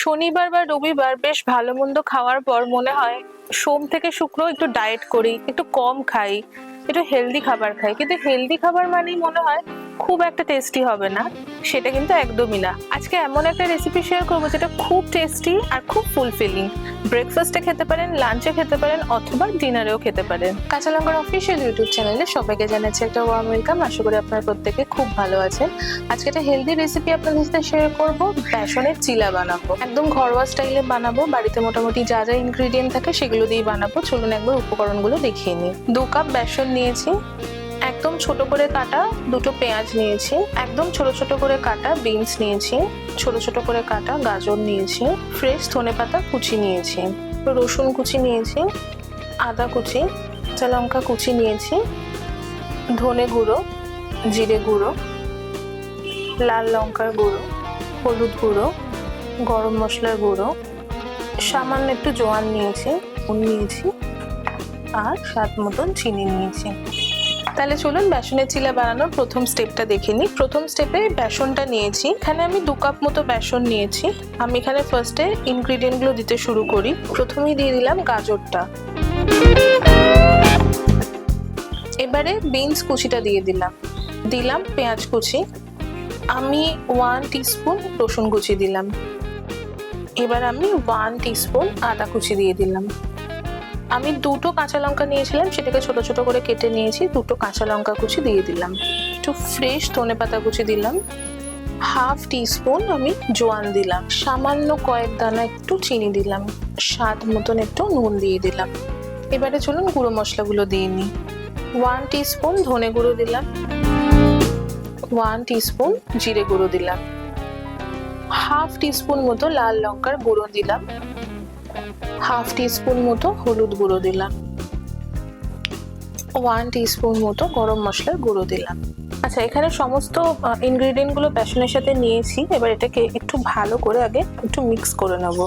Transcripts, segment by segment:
শনিবার বা রবিবার বেশ ভালো মন্দ খাওয়ার পর মনে হয় সোম থেকে শুক্র একটু ডায়েট করি, একটু কম খাই, একটু হেলদি খাবার খাই। কিন্তু হেলদি খাবার মানেই মনে হয় খুব একটা টেস্টি হবে না, সেটা কিন্তু একদমই না। আজকে এমন একটা রেসিপি শেয়ার করবো যেটা খুব টেস্টি আর খুব ফুলফিলিং। ব্রেকফাস্টে খেতে পারেন, লাঞ্চে খেতে পারেন, অথবা ডিনারেও খেতে পারেন। কাঁচা লঙ্কার অফিসিয়াল ইউটিউব চ্যানেলে সবাইকে জানাচ্ছি একটা ওয়ার্ম ওয়েলকাম। আশা করি আপনারা প্রত্যেকে খুব ভালো আছেন। আজকে একটা হেলদি রেসিপি আপনাদের সাথে শেয়ার করবো। বেসনের চিলা বানাবো, একদম ঘরোয়া স্টাইলে বানাবো। বাড়িতে মোটামুটি যা যা ইনগ্রিডিয়েন্ট থাকে সেগুলো দিয়ে বানাবো। চলুন একবার উপকরণগুলো দেখিয়ে নিই। 2 কাপ বেসন নিয়েছি, একদম ছোট করে কাটা 2টো পেঁয়াজ নিয়েছি, একদম ছোট ছোট করে কাটা বিনস নিয়েছি, ছোট ছোট করে কাটা গাজর নিয়েছি, ফ্রেশ ধনেপাতা কুচি নিয়েছি, রসুন কুচি নিয়েছি, আদা কুচি, কাঁচা লঙ্কা কুচি নিয়েছি, ধনে গুঁড়ো, জিরে গুঁড়ো, লাল লঙ্কার গুঁড়ো, হলুদ গুঁড়ো, গরম মশলার গুঁড়ো, সামান্য একটু জোয়ান নিয়েছি, নুন নিয়েছি, আর স্বাদ মতন চিনি নিয়েছি। তাহলে চলুন বেসনের চিলা বানানোর প্রথম স্টেপটা দেখে নিই। প্রথম স্টেপে বেসনটা নিয়েছি, এখানে আমি 2 কাপ মতো বেসন নিয়েছি। আমি এখানে ফার্স্টে ইনগ্রিডিয়েন্টগুলো দিতে শুরু করি। প্রথমেই দিয়ে দিলাম গাজরটা, এবারে বিনস কুচিটা দিয়ে দিলাম পেঁয়াজ কুচি, আমি 1 টিস্পুন রসুন কুচি দিলাম, এবার আমি 1 টিস্পুন আদা কুচি দিয়ে দিলাম। আমি 2টো কাঁচা লঙ্কা নিয়েছিলাম, সেটাকে ছোট ছোট করে কেটে নিয়েছি, 2টো কাঁচা লঙ্কা কুচি দিয়ে দিলাম। একটু ফ্রেশ ধনেপাতা কুচি দিলাম, 1/2 টিস্পুন আমি জোয়ান দিলাম, সামান্য কয়েক দানা একটু চিনি দিলাম, স্বাদ মতন একটু নুন দিয়ে দিলাম। এবারে চলুন গুঁড়ো মশলাগুলো দিয়ে নিই। 1 টিস্পুন ধনে গুঁড়ো দিলাম, 1 টিস্পুন জিরে গুঁড়ো দিলাম, 1/2 টিস্পুন মতো লাল লঙ্কার গুঁড়ো দিলাম, 1/2 টিস্পুন মতো হলুদ গুঁড়ো দিলাম, 1 টিস্পুন মতো গরম মশলার গুঁড়ো দিলাম। আচ্ছা, এখানে সমস্ত ইনগ্রিডিয়েন্ট গুলো বেসনের সাথে নিয়েছি। এবার এটাকে একটু ভালো করে আগে একটু মিক্স করে নেব।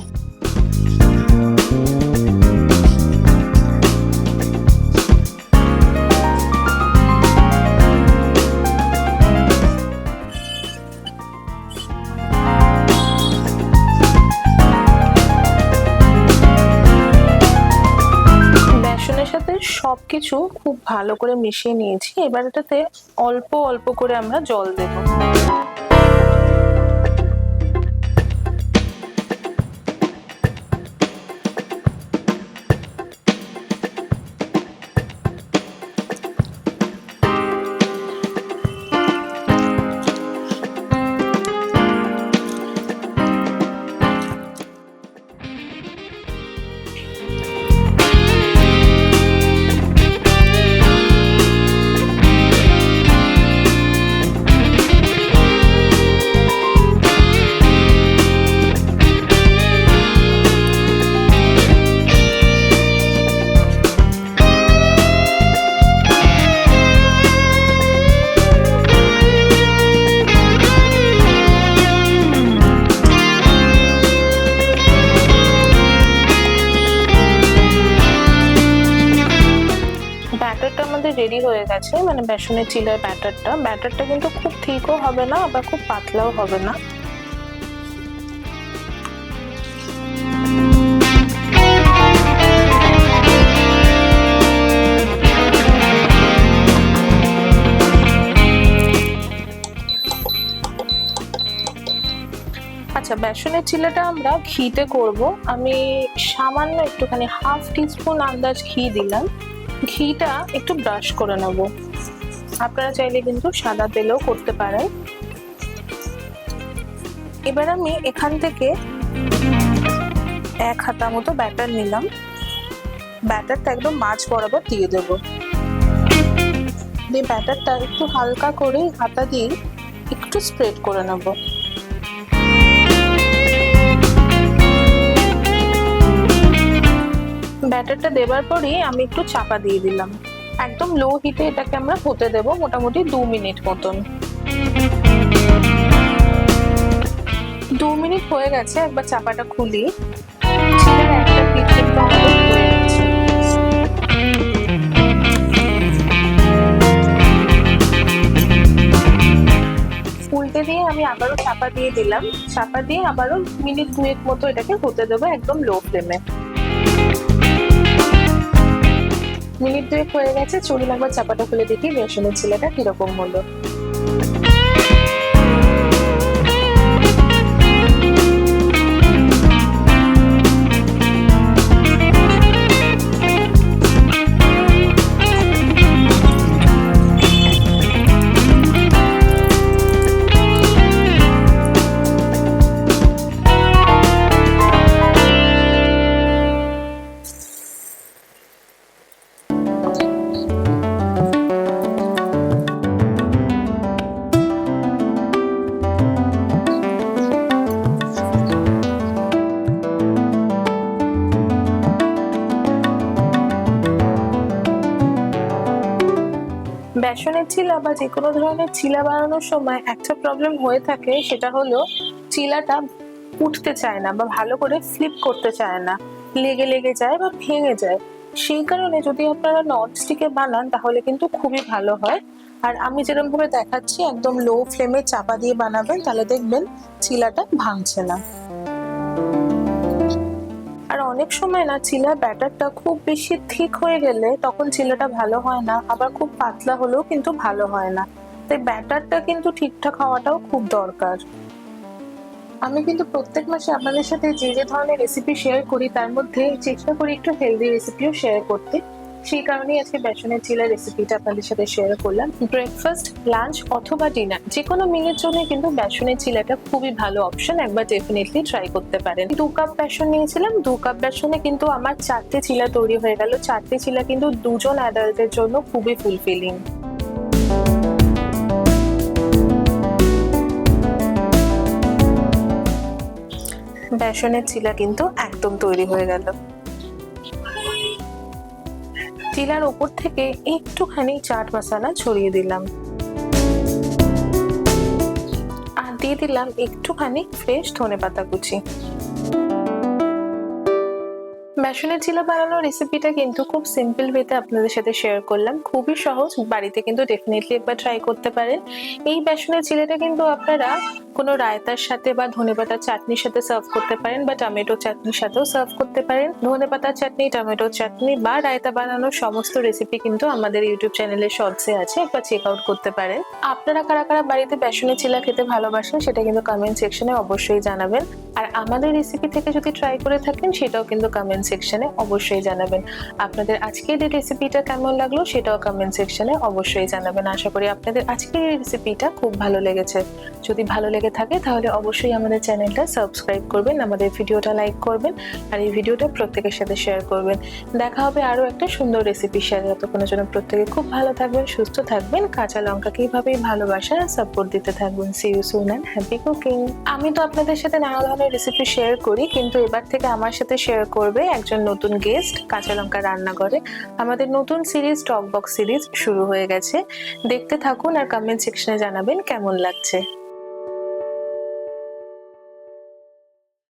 সবকিছু খুব ভালো করে মিশিয়ে নিয়েছি। এবার এটাতে অল্প অল্প করে আমরা জল দেব। ব্যাটারটা আমাদের রেডি হয়ে গেছে, মানে বেসনের চিলার ব্যাটারটা কিন্তু খুব থিকও হবে না, আবার খুব পাতলাও হবে না। আচ্ছা, বেসনের চিলাটা আমরা ঘিতে করব। আমি সামান্য একটুখানি 1/2 টিস্পুন আন্দাজ ঘি দিলাম। ঘিটা একটু ব্রাশ করে নেব, আপনারা চাইলে কিন্তু সাদা তেলেও করতে পারেন। এবার আমি এখান থেকে 1 হাতা মতো ব্যাটার নিলাম, ব্যাটারটা একদম মাঝ বরাবর দিয়ে দেবো। দিয়ে ব্যাটারটা একটু হালকা করে হাতা দিয়ে একটু স্প্রেড করে নেব। ব্যাটারটা দেবার পরেই আমি একটু চাপা দিয়ে দিলাম। একদম লো হিটে এটাকে আমরা হতে দেব মোটামুটি 2 মিনিট মতন। 2 মিনিট হয়ে গেছে, একবার চাপাটা খুলি। চিলার একটা পিঠ কিন্তু আমাদের হয়ে গেছে। উল্টে হতে দিয়ে আমি আবারও চাপা দিয়ে দিলাম। চাপা দিয়ে আবারও মিনিট 2 মতো এটাকে হতে দেবো একদম লো ফ্লেমে। মিনিট 2 হয়ে গেছে, চলুন একবার চাপাটা খুলে দেখি বেসনের চিলাটা কিরকম হলো। বেসনের চিলা বা যে কোনো ধরনের চিলা বানানোর সময় একটা প্রবলেম হয়ে থাকে, সেটা হলো চিলাটা উঠতে চায় না বা ভালো করে ফ্লিপ করতে চায় না, লেগে লেগে যায় বা ভেঙে যায়। সেই কারণে যদি আপনারা ননস্টিকে বানান তাহলে কিন্তু খুবই ভালো হয়। আর আমি যেরকম ভাবে দেখাচ্ছি একদম লো ফ্লেমে চাপা দিয়ে বানাবেন, তাহলে দেখবেন চিলাটা ভাঙছে না। আর অনেক সময় না চিলার ব্যাটারটা খুব বেশি থিক হয়ে গেলে তখন চিলাটা ভালো হয় না, আবার খুব পাতলা হলেও কিন্তু ভালো হয় না। তাই ব্যাটারটা কিন্তু ঠিকঠাক হওয়াটাও খুব দরকার। আমি কিন্তু প্রত্যেক মাসে আপনাদের সাথে যে যে ধরনের রেসিপি শেয়ার করি তার মধ্যে চেষ্টা করি একটু হেলদি রেসিপিও শেয়ার করতে। সেই কারণেই আজকে বেসনের চিলা রেসিপিটা আপনাদের সাথে শেয়ার করলাম। ব্রেকফাস্ট, লাঞ্চ অথবা ডিনার যে কোনো মিলের জন্য কিন্তু বেসনের চিলাটা খুবই ভালো অপশন, একবার ডেফিনেটলি ট্রাই করতে পারেন। 2 কাপ বেসন নিয়েছিলাম, 2 কাপ বেসনে কিন্তু আমার 4টে চিলা তৈরি হয়ে গেল। 4টে চিলা কিন্তু দুজন অ্যাডাল্টের জন্য খুবই ফুলফিলিং। বেসনের চিলা কিন্তু একদম তৈরি হয়ে গেল। চিলার উপর থেকে একটুখানি চাট মশলা ছড়িয়ে দিলাম আর দিয়ে দিলাম একটুখানি ফ্রেশ ধনেপাতা কুচি। বেসনের চিলা বানানোর রেসিপিটা কিন্তু খুব সিম্পল ওয়েতে আপনাদের সাথে শেয়ার করলাম, খুবই সহজ, বাড়িতে কিন্তু ডেফিনেটলি একবার ট্রাই করতে পারেন। এই বেসনের চিলাটা কিন্তু আপনারা কোনো রায়তার সাথে বা ধনেপাতার চাটনির সাথে সার্ভ করতে পারেন বা টমেটো চাটনির সাথেও সার্ভ করতে পারেন। ধনেপাতার চাটনি, টমেটো চাটনি বা রায়তা বানানোর সমস্ত রেসিপি কিন্তু আমাদের ইউটিউব চ্যানেলে শর্টসে আছে, একবার চেক আউট করতে পারেন। আপনারা কারা কারা বাড়িতে বেসনের চিলা খেতে ভালোবাসেন সেটা কিন্তু কমেন্ট সেকশনে অবশ্যই জানাবেন। আর আমাদের রেসিপি থেকে যদি ট্রাই করে থাকেন সেটাও কিন্তু কমেন্ট সেকশনে অবশ্যই জানাবেন। আপনাদের আজকের এই রেসিপিটা কেমন লাগলো সেটাও কমেন্ট সেকশনে অবশ্যই জানাবেন। আশা করি আপনাদের আজকের এই রেসিপিটা খুব ভালো লেগেছে। যদি ভালো লেগে থাকে তাহলে অবশ্যই আমাদের চ্যানেলটা সাবস্ক্রাইব করবেন, আমাদের ভিডিওটা লাইক করবেন আর এই ভিডিওটা প্রত্যেকের সাথে শেয়ার করবেন। দেখা হবে আরো একটা সুন্দর রেসিপি শেয়ার। ততক্ষণের জন্য প্রত্যেকে খুব ভালো থাকবেন, সুস্থ থাকবেন, কাঁচা লঙ্কাকে এইভাবেই ভালোবাসা আর সাপোর্ট দিতে থাকবেন। See you soon and happy cooking. আমি তো আপনাদের সাথে নানা ধরনের রেসিপি শেয়ার করি, কিন্তু এবার থেকে আমার সাথে শেয়ার করবে একজন নতুন গেস্ট কাঁচা লঙ্কা রান্না করে। আমাদের নতুন সিরিজ টক বক্স সিরিজ শুরু হয়ে গেছে, দেখতে থাকুন আর কমেন্ট সেকশনে জানাবেন কেমন লাগছে।